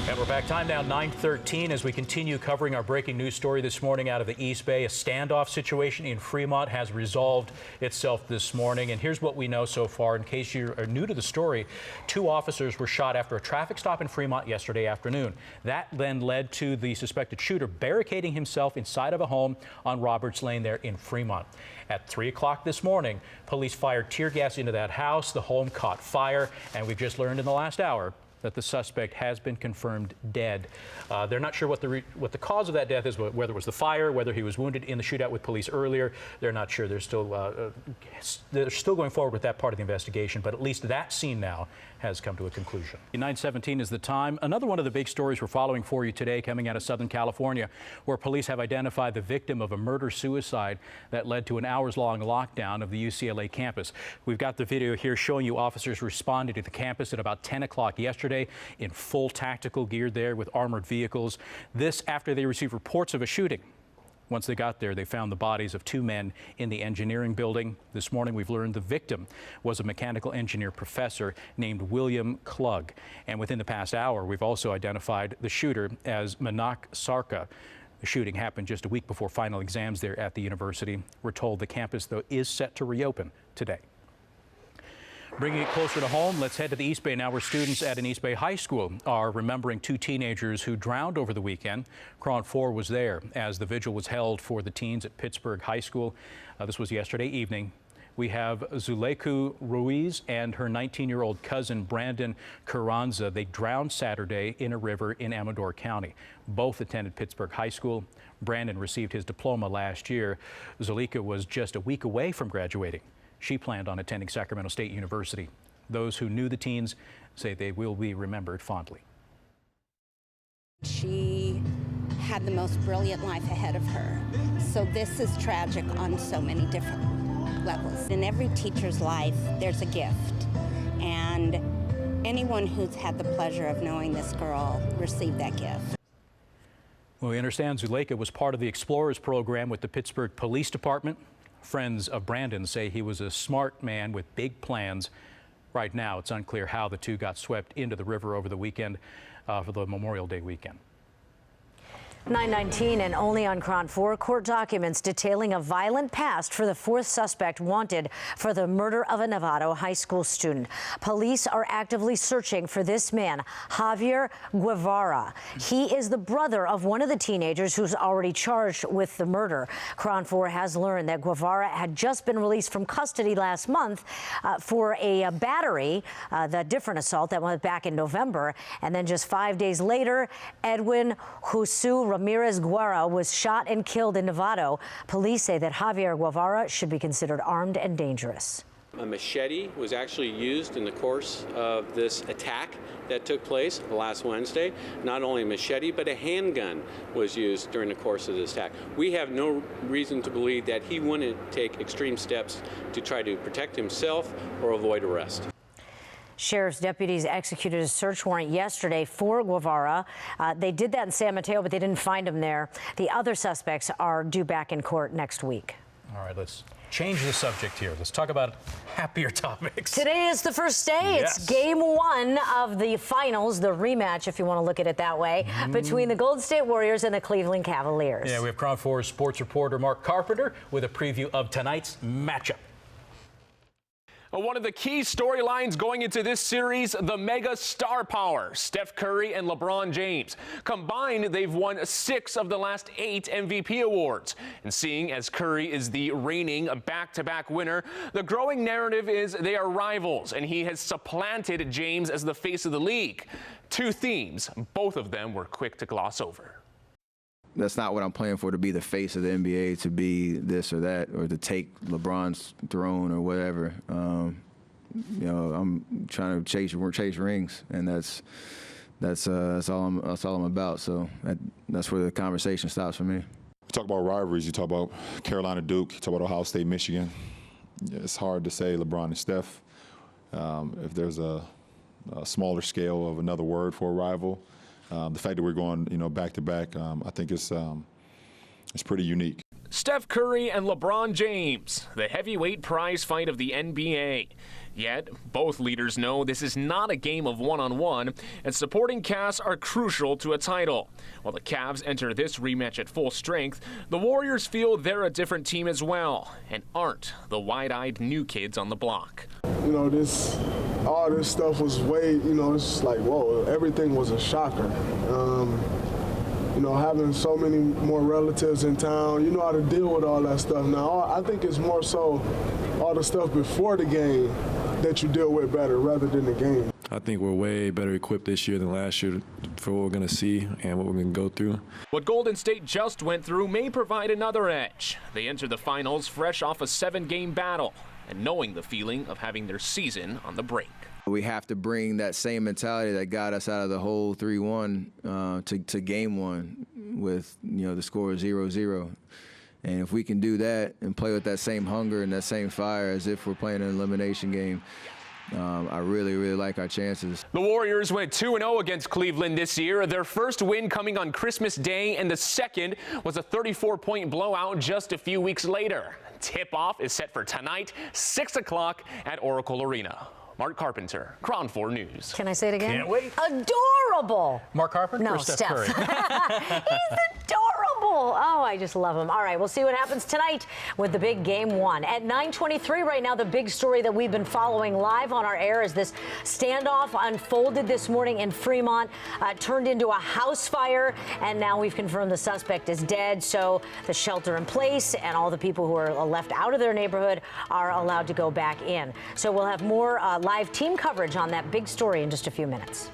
And we're back. Time now 9:13 as we continue covering our breaking news story this morning out of the East Bay. A standoff situation in Fremont has resolved itself this morning. And here's what we know so far. In case you are new to the story, 2 officers were shot after a traffic stop in Fremont yesterday afternoon. That then led to the suspected shooter barricading himself inside of a home on Roberts Lane there in Fremont. At 3 o'clock this morning, police fired tear gas into that house. The home caught fire, and we've just learned in the last hour that the suspect has been confirmed dead. They're not sure what the cause of that death is, whether it was the fire, whether he was wounded in the shootout with police earlier. They're not sure. They're still going forward with that part of the investigation, but at least that scene now has come to a conclusion. 9:17 is the time. Another one of the big stories we're following for you today coming out of Southern California, where police have identified the victim of a murder-suicide that led to an hours-long lockdown of the UCLA campus. We've got the video here showing you officers responded to the campus at about 10 o'clock yesterday in full tactical gear there with armored vehicles. This after they received reports of a shooting. Once they got there, they found the bodies of 2 men in the engineering building. This morning, we've learned the victim was a mechanical engineer professor named William Klug. And within the past hour, we've also identified the shooter as Manak Sarka. The shooting happened just a week before final exams there at the university. We're told the campus, though, is set to reopen today. Bringing it closer to home, let's head to the East Bay now, where students at an East Bay high school are remembering 2 teenagers who drowned over the weekend. KRON 4 was there as the vigil was held for the teens at Pittsburgh High School. This was yesterday evening. We have Zuleiku Ruiz and her 19-year-old cousin, Brandon Carranza. They drowned Saturday in a river in Amador County. Both attended Pittsburgh High School. Brandon received his diploma last year. Zuleika was just a week away from graduating. She planned on attending Sacramento State University. Those who knew the teens say they will be remembered fondly. She had the most brilliant life ahead of her. So this is tragic on so many different levels. In every teacher's life, there's a gift. And anyone who's had the pleasure of knowing this girl received that gift. Well, we understand Zuleika was part of the Explorers program with the Pittsburgh Police Department. Friends of Brandon say he was a smart man with big plans. Right now, it's unclear how the 2 got swept into the river over the weekend for the Memorial Day weekend. 9:19 and only on KRON 4, court documents detailing a violent past for the 4th suspect wanted for the murder of a Novato high school student. Police are actively searching for this man, Javier Guevara. He is the brother of one of the teenagers who's already charged with the murder. KRON 4 has learned that Guevara had just been released from custody last month for a battery, the different assault that went back in November. And then just 5 days later, Edwin Husu Ramirez Guerra was shot and killed in Novato. Police say that Javier Guevara should be considered armed and dangerous. A machete was actually used in the course of this attack that took place last Wednesday. Not only a machete, but a handgun was used during the course of this attack. We have no reason to believe that he wouldn't take extreme steps to try to protect himself or avoid arrest. Sheriff's deputies executed a search warrant yesterday for Guevara. They did that in San Mateo, but they didn't find him there. The other suspects are due back in court next week. All right, let's change the subject here. Let's talk about happier topics. Today is the first day. Yes. It's game 1 of the finals, the rematch, if you want to look at it that way, between the Golden State Warriors and the Cleveland Cavaliers. Yeah, we have KRON 4 sports reporter Mark Carpenter with a preview of tonight's matchup. One of the key storylines going into this series, the mega star power, Steph Curry and LeBron James. Combined, they've won 6 of the last 8 MVP awards. And seeing as Curry is the reigning back-to-back winner, the growing narrative is they are rivals, and he has supplanted James as the face of the league. 2 themes, both of them were quick to gloss over. That's not what I'm playing for, to be the face of the NBA, to be this or that, or to take LeBron's throne or whatever. You know, I'm trying to chase rings, and that's all I'm about. So that's where the conversation stops for me. You talk about rivalries. You talk about Carolina, Duke. You talk about Ohio State, Michigan. It's hard to say LeBron and Steph. If there's a smaller scale of another word for a rival. The fact that we're going, back to back, I think it's pretty unique. Steph Curry and LeBron James, the heavyweight prize fight of the NBA. Yet, both leaders know this is not a game of one-on-one, and supporting casts are crucial to a title. While the Cavs enter this rematch at full strength, the Warriors feel they're a different team as well, and aren't the wide-eyed new kids on the block. You know, all this stuff was it's like, whoa, everything was a shocker. You know, having so many more relatives in town, you know how to deal with all that stuff. Now, I think it's more so all the stuff before the game that you deal with better rather than the game. I think we're way better equipped this year than last year for what we're going to see and what we're going to go through. What Golden State just went through may provide another edge. They enter the finals fresh off a 7-game battle and knowing the feeling of having their season on the brink. We have to bring that same mentality that got us out of the whole 3-1 to game one with, the score 0-0. And if we can do that and play with that same hunger and that same fire as if we're playing an elimination game, I really, really like our chances. The Warriors went 2-0 against Cleveland this year. Their first win coming on Christmas Day, and the second was a 34-point blowout just a few weeks later. Tip-off is set for tonight, 6 o'clock at Oracle Arena. Mark Carpenter, Crown 4 News. Can I say it again? Can't wait. Adorable. Mark Carpenter No, or Steph Curry? He's adorable. Oh, I just love him. All right, we'll see what happens tonight with the big game one. At 9:23 right now, the big story that we've been following live on our air is this standoff unfolded this morning in Fremont, turned into a house fire, and now we've confirmed the suspect is dead. So the shelter in place and all the people who are left out of their neighborhood are allowed to go back in. So we'll have more live team coverage on that big story in just a few minutes.